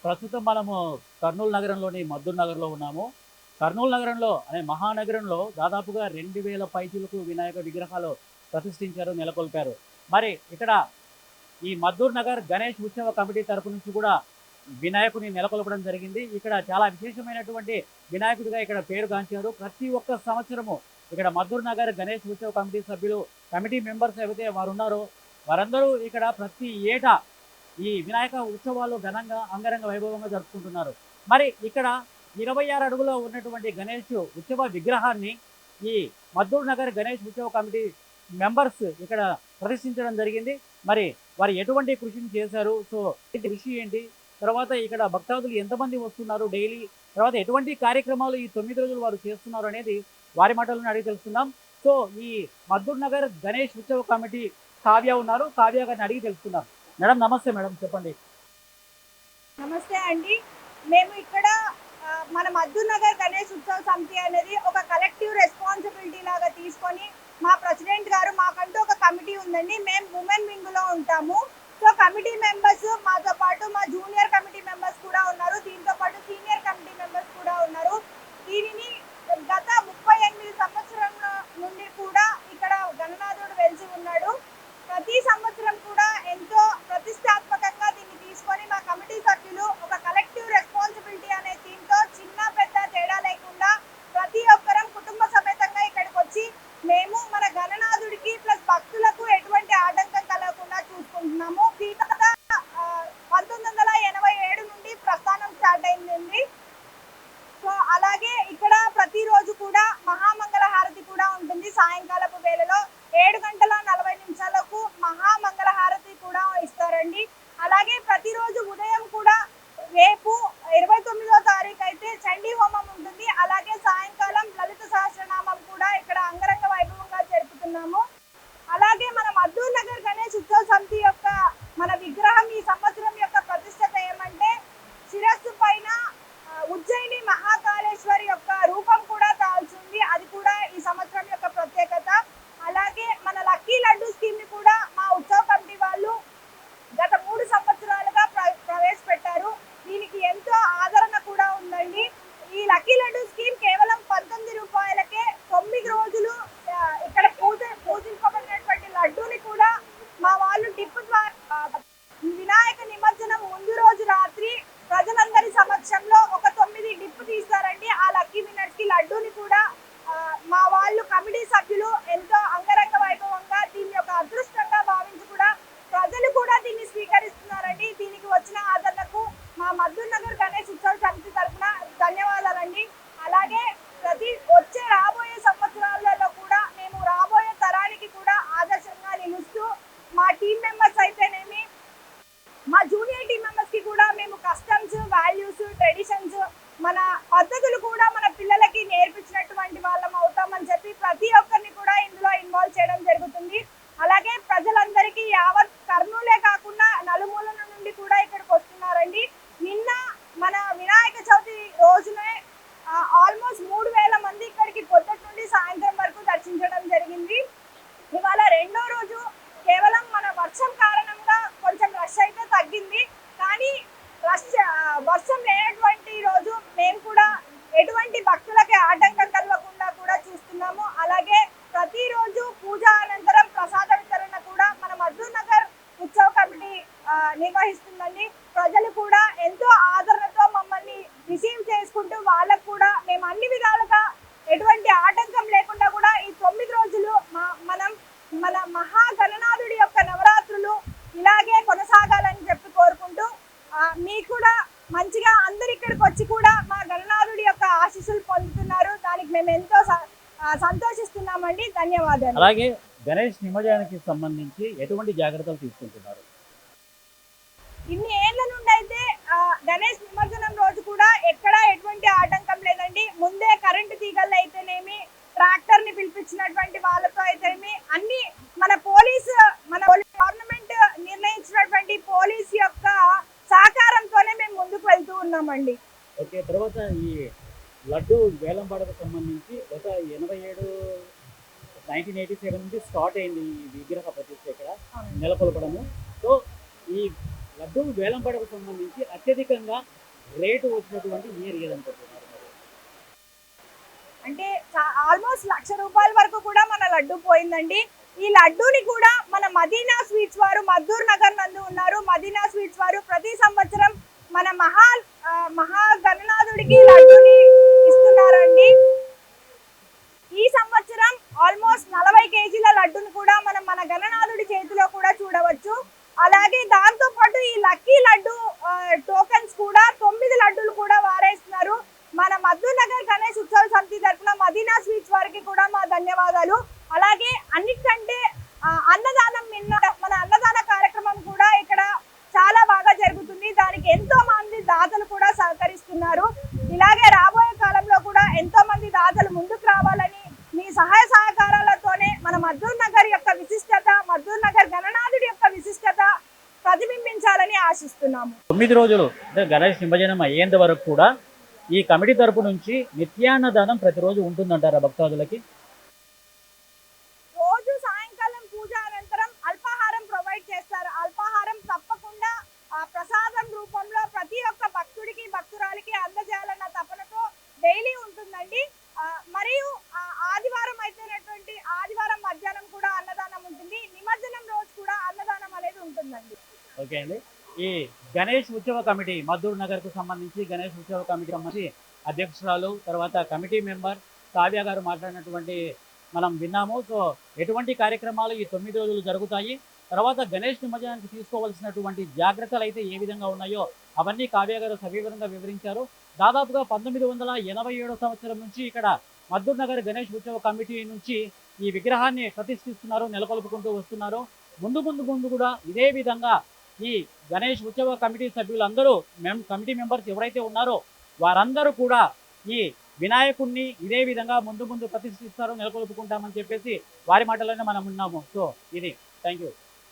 ప్రస్తుతం మనము కర్నూలు నగరంలోని మద్దూరు నగర్లో ఉన్నాము. కర్నూలు నగరంలో అనే మహానగరంలో దాదాపుగా 2000 పైచిలకు వినాయక విగ్రహాలు ప్రతిష్ఠించారు, నెలకొల్పారు. మరి ఇక్కడ ఈ మద్దూరు నగర్ గణేష్ ఉత్సవ కమిటీ తరపు నుంచి కూడా వినాయకుని నెలకొల్పడం జరిగింది. ఇక్కడ చాలా విశేషమైనటువంటి వినాయకుడిగా ఇక్కడ పేరుగాంచారు. ప్రతి ఒక్క సంవత్సరము ఇక్కడ మద్దూరు నగర్ గణేష్ ఉత్సవ కమిటీ సభ్యులు, కమిటీ మెంబర్స్ ఏవైతే వారు ఉన్నారో వారందరూ ఇక్కడ ప్రతి ఏటా ఈ వినాయక ఉత్సవాలు ఘనంగా అంగరంగ వైభవంగా జరుపుకుంటున్నారు. మరి ఇక్కడ 26 అడుగుల ఉన్నటువంటి గణేష్ ఉత్సవ విగ్రహాన్ని ఈ మద్దూరు నగర్ గణేష్ ఉత్సవ కమిటీ మెంబర్స్ ఇక్కడ ప్రదర్శించడం జరిగింది. మరి వారు ఎటువంటి కృషిని చేశారు, సో కృషి ఏంటి, తర్వాత ఇక్కడ భక్తాదులు ఎంతమంది వస్తున్నారు డైలీ, తర్వాత ఎటువంటి కార్యక్రమాలు ఈ 9 రోజులు వారు చేస్తున్నారు అనేది వారి మాటలను అడిగి తెలుసుకుందాం. సో ఈ మద్దూరు నగర్ గణేష్ ఉత్సవ కమిటీ కావ్య ఉన్నారు, కావ్య గారిని అడిగి తెలుసుకుందాం. మేడం నమస్తే. మేడం చెప్పండి. నమస్తే అండి. మేము ఇక్కడ మన మద్దూరు నగర్ గణేష్ ఉత్సవ సమితి అనేది ఒక కలెక్టివ్ రెస్పాన్సిబిలిటీ లాగా తీసుకొని మా ప్రెసిడెంట్ గారు మాకంటూ ఒక కమిటీ ఉందండి. మేము ఉమెన్ వింగ్ లో ఉంటాము. సో కమిటీ మెంబర్స్ మాతో పాటు మా జూనియర్ కమిటీ మెంబర్స్ కూడా ఉన్నారు, దీంతో పాటు సీనియర్ కమిటీ మెంబర్స్ కూడా ఉన్నారు. దీనిని గత 38 సంవత్సరాల నుండి కూడా ఇక్కడ గణనాథుడు వెలిసి ఉన్నాడు. ప్రతి సంవత్సరం కూడా ఎంతో ప్రతిష్టాత్మకంగా దీన్ని తీసుకొని మా కమిటీ సభ్యులు ఒక కలెక్టివ్ రెస్పాన్సిబిలిటీ అనే థీమ్తో చిన్న పెద్ద తేడా లేకుండా ప్రతి ఒక్కరం కుటుంబ సమేతంగా ఇక్కడికి వచ్చి మేము మన గణనాథుడికి ప్లస్ భక్తులకు ఎటువంటి ఆటంకం కలగకుండా చూసుకుంటున్నాము. దీని 1987 నుండి ప్రస్థానం స్టార్ట్ అయిందండి. సో అలాగే ఇక్కడ ప్రతిరోజు కూడా మహామంగళ హారతి కూడా ఉంటుంది. సాయంకాలపు వేళలో 7:40 మహామంగళ హారతి కూడా ఇస్తారండి. అలాగే ప్రతిరోజు ఉదయం కూడా రేపు 29వ తారీఖు అయితే చండీ హోమం ఉంటుంది. అలాగే సాయంకాలం లలిత సహస్రనామం కూడా ఇక్కడ అంగరంగ వైభవంగా జరుపుతున్నాము. అలాగే మన మద్దూరు నగర్ గణేష్ ఉత్సవ సమితి యొక్క మన విగ్రహం ఈ సంవత్సరం యొక్క ప్రతిష్టత ఏమంటే శిరస్సు పైన ఉజ్జయిని మహాకాళేశ్వరి యొక్క రూపం కూడా తాల్చుంది. అది కూడా ఈ సంవత్సరం యొక్క ప్రత్యేకత. అలాగే మన లక్కీ లడ్డు స్కీమ్ ని కూడా మా ఉత్సవ కమిటీ వాళ్ళు గత 3 సంవత్సరాలుగా ప్రవేశపెట్టారు. దీనికి ఎంతో ఆదరణ కూడా ఉందండి. ఈ లక్కీ లడ్డు స్కీమ్ కేవలం 19 రూపాయలకే 9 రోజులు ఇక్కడ పూజింపబడినటువంటి లడ్డూని కూడా మా వాళ్ళు డిప్ ద్వారా వినాయక నిమజ్జనం ముందు రోజు రాత్రి ప్రజలందరి సమక్షంలో ఒక 9 డిప్ తీస్తారండి. ఆ లక్కీ విన్నర్స్ కి లడ్డూని కూడా మా వాళ్ళు కమిటీ సభ్యులు ఎంతో అంగరంగ వైభవంగా దీని యొక్క అదృష్టంగా భావించి కూడా ప్రజలు కూడా దీన్ని స్వీకరిస్తున్నారండి. దీనికి వచ్చిన ఆదరణకు మా మద్దూరు నగర్ గణేష్ ఉత్సవ సమితి తరఫున ధన్యవాదాలండి. అలాగే వచ్చే రాబోయే సంవత్సరాలలో కూడా మేము రాబోయే తరానికి కూడా ఆదర్శంగా నిలుస్తూ మా టీం మెంబర్స్ అయితేనేమి మా జూనియర్ టీం మెంబర్స్ కి కూడా మేము కస్టమ్స్, వాల్యూస్, ట్రెడిషన్స్, మన పద్ధతులు కూడా మన పిల్లలకి నేర్పించినటువంటి వాళ్ళం అవుతామని చెప్పి ప్రతి ఒక్కరిని కూడా ఇందులో ఇన్వాల్వ్ చేయడం జరుగుతుంది. అలాగే ప్రజలందరికీ యావత్ కర్నూలే కాకుండా నలుమూలల నుండి కూడా ఇక్కడికి వస్తున్నారండి. నిన్న మన వినాయక చవితి రోజునే ఆల్మోస్ట్ 3000 మంది ఇక్కడికి పొద్దుటి నుండి సాయంత్రం వరకు దర్శించడం జరిగింది. ఇవాళ 2వ రోజు కేవలం మన వర్షం కారణంగా కొంచెం రష్ అయితే తగ్గింది. కానీ వర్షం లేనటువంటి రోజు మేము కూడా ఎటువంటి భక్తులకి ఆటంకం కలగకుండా కూడా చూస్తున్నాము. అలాగే ప్రతిరోజు పూజ అనంతరం ప్రసాద వితరణ కూడా మన మద్దూరు నగర్ ఉత్సవ కమిటీ నిర్వహిస్తుందండి. ప్రజలు కూడా ఎంతో ఆదరణతో మమ్మల్ని రిసీవ్ చేసుకుంటూ వాళ్ళకు కూడా మేము అన్ని విధాలుగా ఎటువంటి ఆటంకం లేకుండా కూడా ఈ 9 రోజులు మన మహాగణనాథుడి యొక్క నవరాత్రులు ఇలాగే కొనసాగాలని చెప్పి కోరుకుంటూ మీకు కూడా మంచిగా అందరు ఇక్కడికి వచ్చి కూడా మా గణనాథుడి యొక్క ఆశీస్సులు పొందుతున్నారు. దానికి మేము ఎంతో సంతోషిస్తున్నామండి. ధన్యవాదాలు. అలాగే గణేష్ నిమజ్జనానికి సంబంధించి ఎటువంటి జాగ్రత్తలు తీసుకుంటున్నారు? ఇన్ని ఏళ్ల నుండి అయితే గణేష్ నిమజ్జనం రోజు కూడా ఎక్కడ ఎటువంటి ఆటంకం లేదండి. ముందే కరెంటు తీగలు అయితేనేమి, ట్రాక్టర్ ని పిలిపించినటువంటి వాళ్ళతో అయితేనేమి అన్ని మన గవర్నమెంట్ నిర్ణయించినటువంటి పోలీస్ యొక్క సహకారంతోనే మేము ముందుకు వెళ్తూ ఉన్నామండి. ఓకే, తర్వాత ఈ లడ్డు వేలం పాటకు సంబంధించి గత 1987 నుంచి స్టార్ట్ అయింది ఈ విగ్రహ ప్రతిష్ట ఇక్కడ నెలకొల్పడము. సో ఈ లడ్డూ వేలంపాటకు సంబంధించి అత్యధికంగా రేటు వచ్చినటువంటి ఇయర్ ఏదనుకుంటున్నారు మరి? అంటే ఆల్మోస్ట్ 1,00,000 రూపాయల వరకు కూడా మన లడ్డు పోయిందండి. ఈ లడ్డూని కూడా మన మదీనా స్వీట్స్ వారు మద్దూర్ నగర్ నందు ఉన్నారు. మదీనా స్వీట్స్ వారు ప్రతి సంవత్సరం మన మహా గణనాథుడికి లడ్డూని ఇస్తున్నారండి. ఈ సంవత్సరం ఆల్మోస్ట్ 40 కేజీల లడ్డును కూడా మనం మన గణనాథుడి చేతిలో కూడా చూడవచ్చు. అలాగే దాంతో పాటు ఈ లక్కీ లడ్డు టోకెన్స్ కూడా 9 లడ్డూలు కూడా వారేస్తున్నారు. మన మద్దూర్ నగర్ గణేష్ ఉత్సవ సమితి తరఫున మదీనా స్వీట్స్ వారికి కూడా మా ధన్యవాదాలు. అలాగే అన్నిటికంటే అన్నదానం మన అన్నదాన కార్యక్రమం కూడా ఇక్కడ చాలా బాగా జరుగుతుంది. దానికి ఎంతో మంది దాతలు కూడా సహకరిస్తున్నారు. ఇలాగే రాబోయే కాలంలో కూడా ఎంతో మంది దాతలు ముందుకు రావాలని మీ సహాయ సహకారాలతోనే మన మద్దూర్ నగర్ యొక్క విశిష్టత, మద్దూర్ నగర్ గణనాథుడి యొక్క విశిష్టత ప్రతిబింబించాలని ఆశిస్తున్నాము. 9 రోజులు అంటే గణేష్ నిమజ్జనం అయ్యేంత వరకు కూడా ఈ కమిటీ తరపు నుంచి నిత్యాన్నదానం ప్రతిరోజు ఉంటుందంటారా భక్తాదులకి? రోజు సాయంకాలం పూజ అనంతరం అల్పాహారం ప్రొవైడ్ చేస్తారు. అల్పాహారం తప్పకుండా ప్రసాదం రూపంలో ప్రతి ఒక్క భక్తుడికి భక్తురాలికి అందజేయాలన్న తపనతో డైలీ ఉంటుందండి. మరియు ఆదివారం అయితేనటువంటి ఆదివారం మధ్యాహ్నం కూడా అన్నదానం ఉంటుంది. నిమజ్జనం రోజు కూడా అన్నదానం అనేది ఉంటుందండి. ఓకే అండి. ఈ గణేష్ ఉత్సవ కమిటీ మద్దూర్ నగర్కు సంబంధించి గణేష్ ఉత్సవ కమిటీ సంబంధించి అధ్యక్షురాలు తర్వాత కమిటీ మెంబర్ కావ్య గారు మాట్లాడినటువంటి మనం విన్నాము. సో ఎటువంటి కార్యక్రమాలు ఈ 9 రోజులు జరుగుతాయి, తర్వాత గణేష్ నిమజ్జనానికి తీసుకోవాల్సినటువంటి జాగ్రత్తలు అయితే ఏ విధంగా ఉన్నాయో అవన్నీ కావ్య గారు సవివరంగా వివరించారు. దాదాపుగా 1987 సంవత్సరం నుంచి ఇక్కడ మద్దూర్ నగర్ గణేష్ ఉత్సవ కమిటీ నుంచి ఈ విగ్రహాన్ని ప్రతిష్ఠిస్తున్నారు, నెలకొల్పుకుంటూ వస్తున్నారు. ముందు కూడా ఇదే విధంగా ఈ గణేష్ ఉత్సవ కమిటీ సభ్యులందరూ కమిటీ మెంబర్స్ ఎవరైతే ఉన్నారో వారందరూ కూడా ఈ వినాయకుడిని ఇదే విధంగా ముందు ప్రతిష్ఠిస్తారు, నెలకొల్పుకుంటామని చెప్పేసి వారి మాటలోనే మనం ఉన్నాము. సో ఇది థ్యాంక్ యూ.